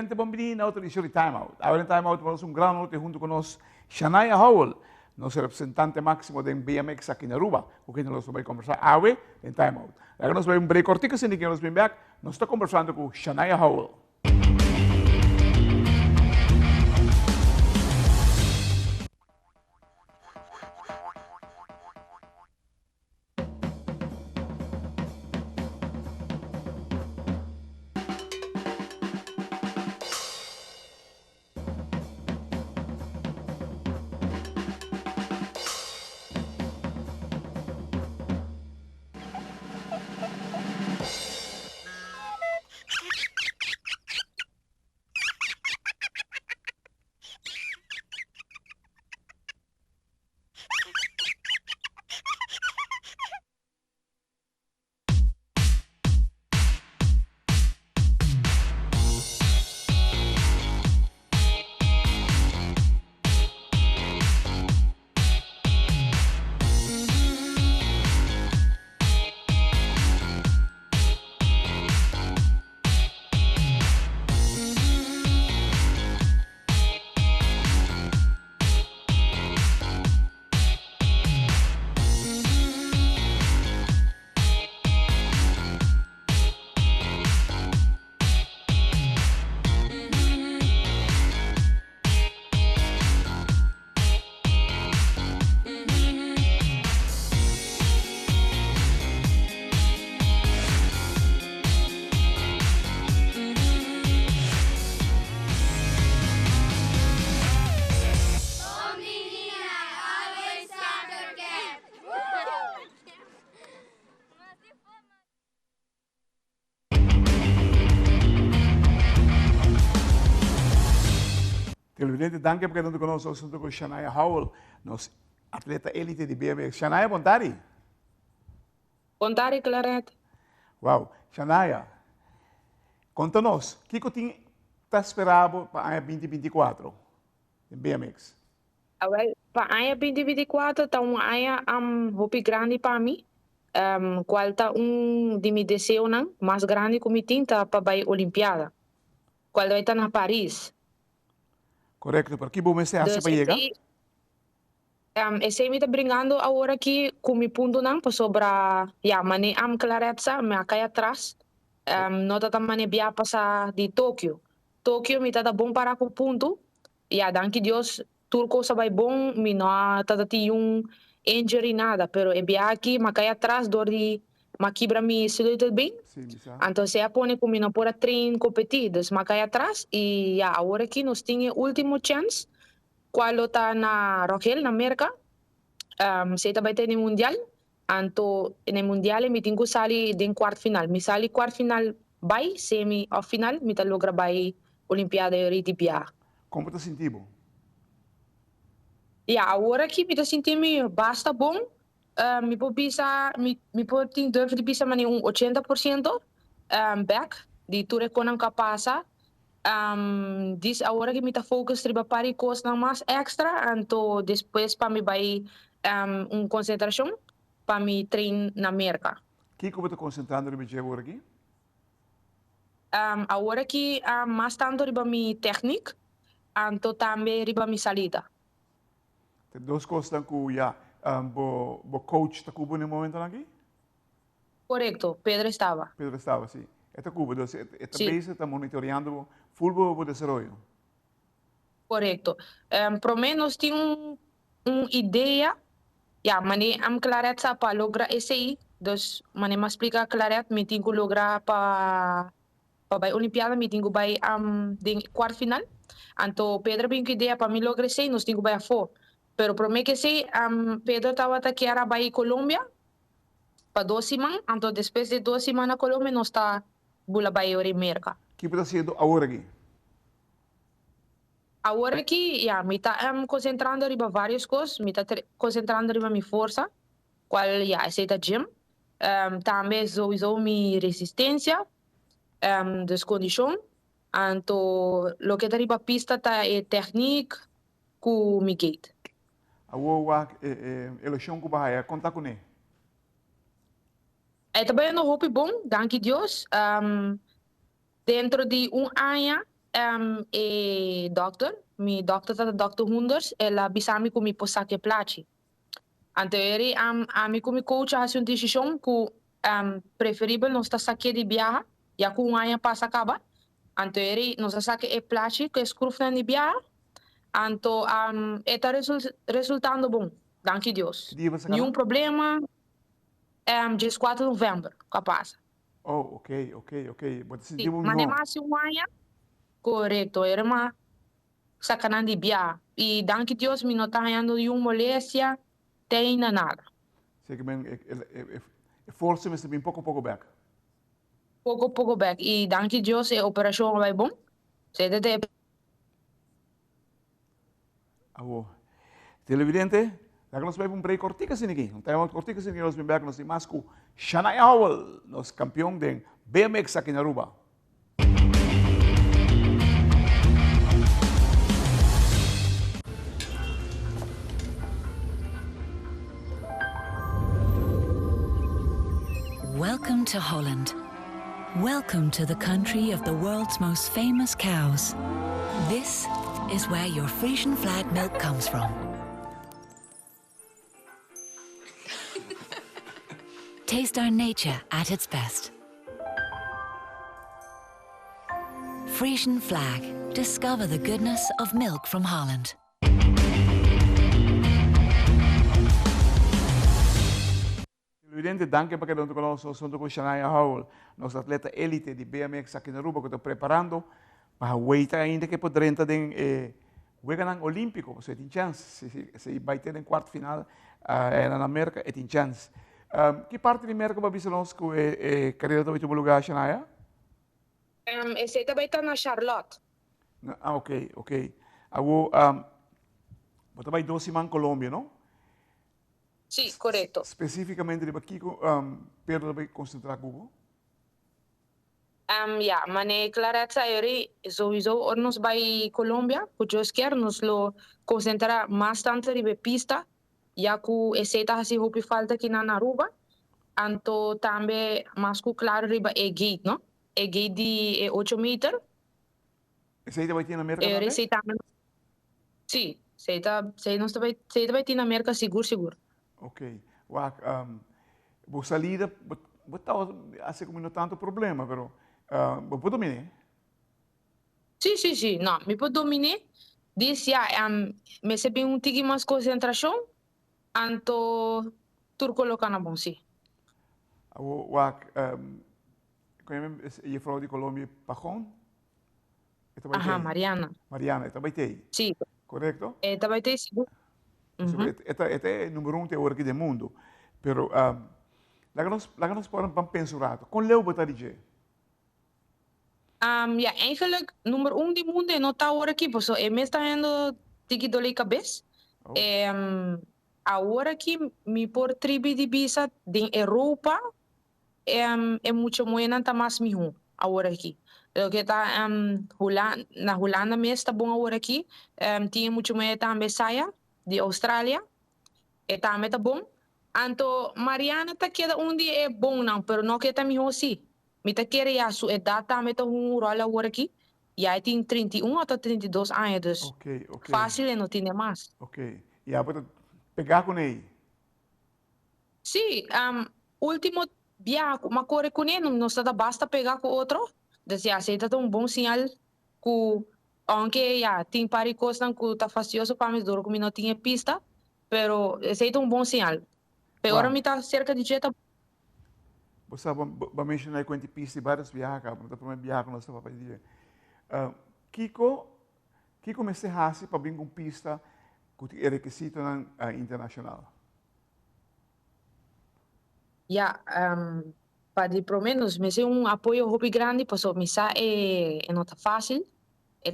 gente bombini, outro de time out. Ahora en time out vamos un gran norte junto con nos Shania Howell, nuestro representante máximo de BMX aquí en Aruba, porque nos va a conversar ahora en time out. Ahora nos va a un break cortico, sin que nos ven back, nos está conversando con Shania Howell. Televidente, danke por quedando conosco junto com Shania Howell, nos atleta élite de BMX. Shania, bom tarde. Bom tarde, Clarete. Wow, Shania, conta-nos, o que você está esperando para a 2024 em BMX? Para a 2024, está uma área muito grande para mim. Qual está de meu desejo mais grande que me tinta para a Olimpíada. Qual vai estar na Paris. Correto, por que bom você acha para chegar? Esse me está brincando agora que com meu ponto não para sobre mane clareza me acai atrás. Nota também via passar de Tóquio. Tóquio me está bom para o ponto. Danke Deus, tudo vai bom, me não está injury nada, pero é via aqui me cai atrás dor de me quebra me saúde bem. Então se apone como não pode treinar competir, dus me cai atrás e agora que nós tinha último chance. Qual está na Rochelle, na América, se vai ter no Mundial, então no Mundial me tenho que sair de quarto final. Me sair quarto final, vai, semi ou final, me tá logra vai Olimpíada e Ritipia. Como está sentindo? Agora que me tá sentindo basta bom, me pode pisar, me pode durf de pisar mas 80% back, de tudo que não capaz. This agora que me tá focus riba pari cost na mais extra, então depois para me vai concentração para me trein na América. Que como está concentrando riba agora aqui? Agora que mais tanto riba mi técnica, então também riba mi salida. Tem duas coisas que já o coach está cubo no momento aqui? Correto, Pedro estava. Pedro estava, sim. Esta Cuba, esta base está monitoreando futebol o desenvolvimento. Correto. Pelo menos tem uma ideia, mas clareza para lograr esse aí. Dus, mas me explica clareza, me tenho que lograr para a Olimpíada, me tenho que vai de quarto final. Então, Pedro tem que ideia para me lograr esse, nós temos que vai a fora. Pero para mim que sim, Pedro estava aqui para vai Colômbia para 2 semanas. Então, depois de 2 semanas na Colômbia, nós está bula vai a América. O que está sendo agora aqui? Agora que, me está concentrando em várias coisas, me está concentrando em minha força, qual é a gym, também sowieso minha resistência, descondição, então, o que está em pista tá é técnica com mi gate. Agora, eleição que vai contar com ele? É também no hope bom, danke Deus, dentro de ano, E dokter, mi dokter tata dokter Hunders, ela bisami ku mi posake placi. Anteori ami ku mi coach hasi un decisão ku preferível não está saque de viaja, ya ku ngaya passa acaba. Anteori não está saque e placi que escrufna ni viaja. Anto está resultando bom, danke Deus. Que dia você Nenhum ganhou? problema. Dia 4 de novembro, capaz. Oh, ok, ok, ok. Você Sim, sentiu um mas nem melhor. mais um ano, correto, era uma sacanagem de bia. E danke Deus, me não está ganhando nenhuma moléstia, tem nada. Sei que força me um pouco back. Pouco back. E danke Deus, a operação vai bom. Você deve Abo. Televidente, lá que nós vamos um break cortica assim aqui. Não tem uma cortica assim que nós vamos back nós temos com Shania Howell, nosso campeão de BMX aqui na Aruba. Welcome to Holland. Welcome to the country of the world's most famous cows. This is where your Frisian flag milk comes from. Taste our nature at its best. Frisian flag. Discover the goodness of milk from Holland. Evidente, danke para que conosco, junto com Shania Howell, nosso atleta elite de BMX aqui na Aruba, que estou preparando para o weight ainda que poderia entrar em o olímpico, você tem chance, se vai ter em quarto final na América, tem chance. Que parte da América vai ver nós que é carreira do último lugar, Shania? Esse também está na Charlotte. Ah, ok, ok. Agora, você vai 12 semanas em Colômbia, não? Sim, correto. Especificamente de aqui, Pedro vai concentrar com Ja, maar nee, clarezza eri sowieso nos bij Colombia, kujos quer nos lo concentra bastante ribe pista, ya ku eseta hasi hopi falta ki na Aruba, anto tambe mas ku claro riba e gate, no? E gate di 8 meter, Esse aí vai ter na América e também? receita Sì, sei non sta sei vai na América seguro. Ok. Wak, vou salida, botar, assim como não tanto problema, pero, vou dominar. Sì, no, mi può dominare, disse ja, me se bin un tigi mas concentração, anto turco lo cana bom, sì. Wak, conhece a vrouw de Colômbia, Pajón? Esta vai Aha, ter. Mariana. Mariana, esta vai ter. Sì, Correto? vai ter seguro. Esta é o número 1 teoria aqui do mundo. Pero, lá que nós podemos pensar, com Leo botar de Ja, eigenlijk nummer 1 di mundo e nota ora aqui, posso e me sta indo tigi dole cabeça. Oh. Agora aqui mi por tribi di bisa din Europa é muito moena tá mais mihu agora aqui. O que tá na Holanda mesmo tá bom agora aqui. Tinha muito moena também saia de Austrália. E também tá bom. Anto Mariana tá queda onde é bom não, pero não que tá mihu assim. Me tá querer a sua idade também tá um rolo agora aqui. E aí tem 31 ou 32 anos, dus Ok, ok. fácil e não tem mais. Ok. E a botar pegar com ele. Sim, último dia, uma cor com ele, não está basta pegar com outro. Então, aceita um bom sinal que, aunque já tem paricos não que tá fastidioso para mim, duro que não tinha pista, pero aceita um bom sinal. Agora me tá cerca de jeta. Você vai mencionar quanto pista várias viagens, não está para viajar nós estava para dizer. Kiko me se hasi para vir com pista que é requisito na internacional. Já, para pelo menos me ser um apoio hobby grande, pois me sa não tá fácil,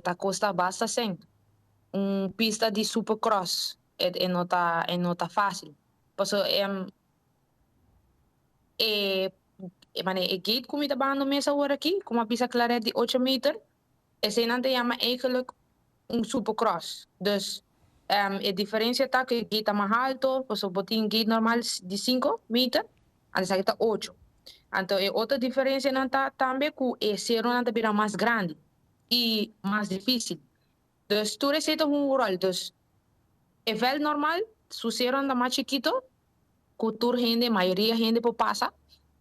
tá custa basta sem. Pista de supercross, não tá fácil. Pois gate comida bando mesa agora aqui, com uma pista clara de 8 meter, e sem não chama eigenlijk supercross. Dus a diferença tá que gate tá mais alto, pois botin gate normal de 5 meter, antes aqui tá 8. Então, outra diferença não tá também que o zero não tá mais grande. e mais difícil. Dus tu receita rural, dus é vel normal, sucederam da mais chiquito, cultura gente, maioria gente por passa,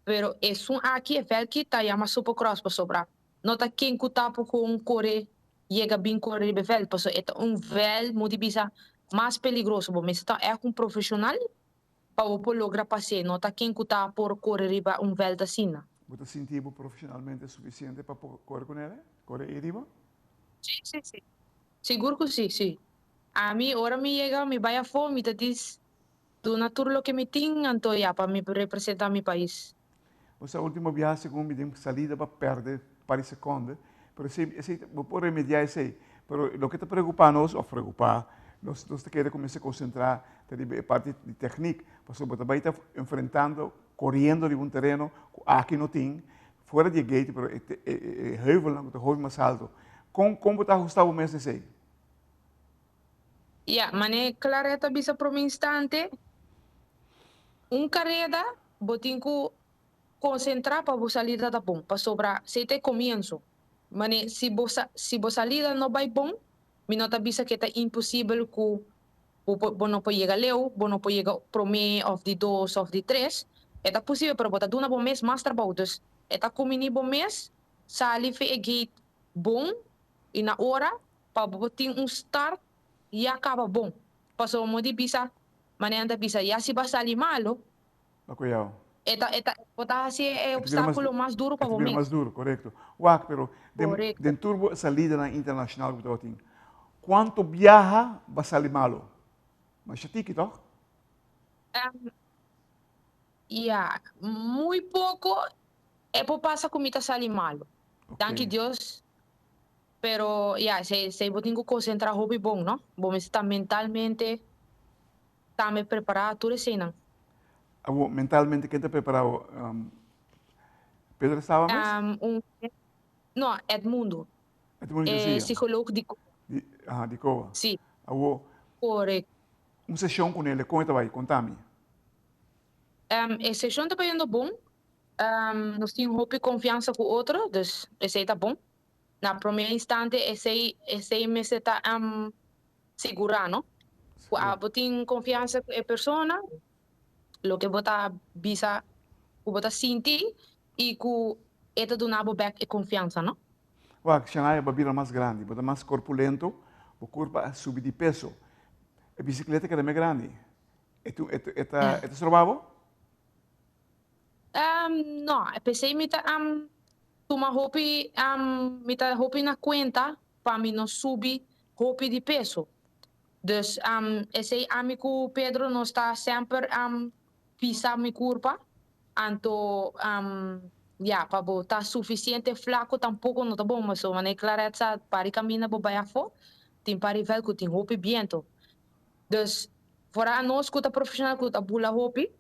pero é um aqui é vel que tá chama supercross para sobrar. Nota quem cutapo com corre, chega bem correr de vel, porque é vel muito bisa mais perigoso, mas tá é profissional para o lograr passeio, nota quem cuta por correr riba vel da sina. Você sentiu profissionalmente suficiente para correr com ele? Correr e riba? Sim. Seguro que sim. A mim, ora me chega, me vai a fome, me diz, do naturo que me tem, então já, para me representar meu país. Você a última viagem com me deu salida para perder para segundos, mas esse vou por remediar isso aí. Mas o que te preocupa nós, ou preocupar, nós queremos começar a concentrar na parte de técnica, porque você vai estar enfrentando, correndo de um terreno aqui não tem, fora de gate, mas é heuvel mais alto. Como está ajustado o mês nesse aí? Mas clareta bisa por um instante, carrera, botinho concentrar para você sair da bom, para sobrar, se te comienzo. Mas se você sair não vai bom, me nota bisa que é impossível que não pode chegar leu, não pode chegar pro mês, of de 2, of de 3, é possível, para botar uma bom mês mais trabalho, dus é combinir bom mês, sair fe gate bom, e na hora, para botar start, e acaba bom. Passou mo di bisa, manenda bisa, ya si ba sair malo, Apoiado. botar assim é obstáculo mais duro para o mês. Mais duro, correto. Uac, pero dentro da salida na internacional que eu tenho, quanto viaja vai sair malo? Mas já tem que toch? Muito pouco é por passar comida sair malo. Danke Deus. Pero se eu tenho que concentrar hobby bom, não? Bom, está mentalmente, está me preparado tudo assim, não? Mentalmente, quem está preparado? Pedro estava mesmo? Não, Edmundo. Edmundo é psicólogo de Coa. Sim. Correto. Uma sessão com ele, como vai? Conta-me. A sessão está indo bom. Nós temos hobby confiança com o outro, dus esse está bom. Na primeira instante, esse me está segurar, não? Eu tenho confiança com a pessoa, o que bota bisa, o bota sentir e que é do nabo back e confiança, não? Uau, Xanai é babira mais grande, bota mais corpulento, o corpo subir de peso. A bicicleta que é mais grande. É trabalho? Não, pensei que toma hobby, me tá hobby na conta para mim não subir hobby de peso. Dus esse amigo Pedro não está sempre pisar minha curva, então para botar suficiente flaco tampouco não tá bom, mas o mané clareza para caminhar para baixo, tem para ver que tem hobby viento. Dus fora nós que tá profissional que tá bula hobby,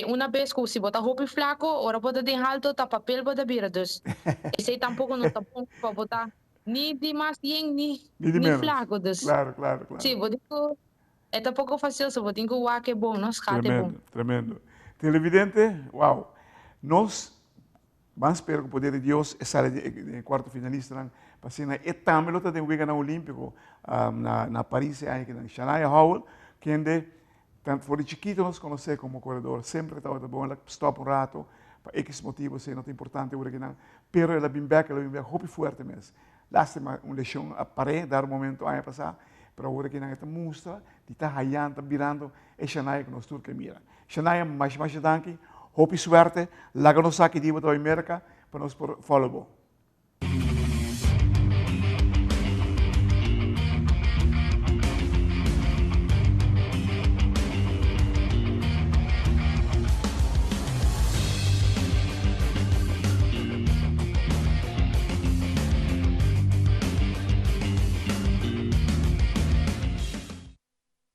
uma vez que se botar hobby flaco, ora botar de alto tá papel botar bira, dus esse tampouco não tá bom para botar ni de mais ni flaco, dus. Claro. Sim, vou dizer é pouco fácil, só vou dizer que o ar é bom, nós é bom. Tremendo. Televidente, uau. Nós vamos esperar que o poder de Deus saia de quarto finalista para ser na etapa lota de um na olímpico na Paris aí que na Shania Howell, que ainda tanto for chiquito nós conhece como corredor, sempre estava bom, ela stop um rato, para X motivo, se não é importante o que não, pero ela vem back hope forte mesmo. Lástima uma lesão a pared, dar um momento aí passar, para o que não está mostra, de estar raiando, virando, é Shania que nós turca mira. Shania mais danke, hope suerte, lá que nós aqui diva da América, para nós follow.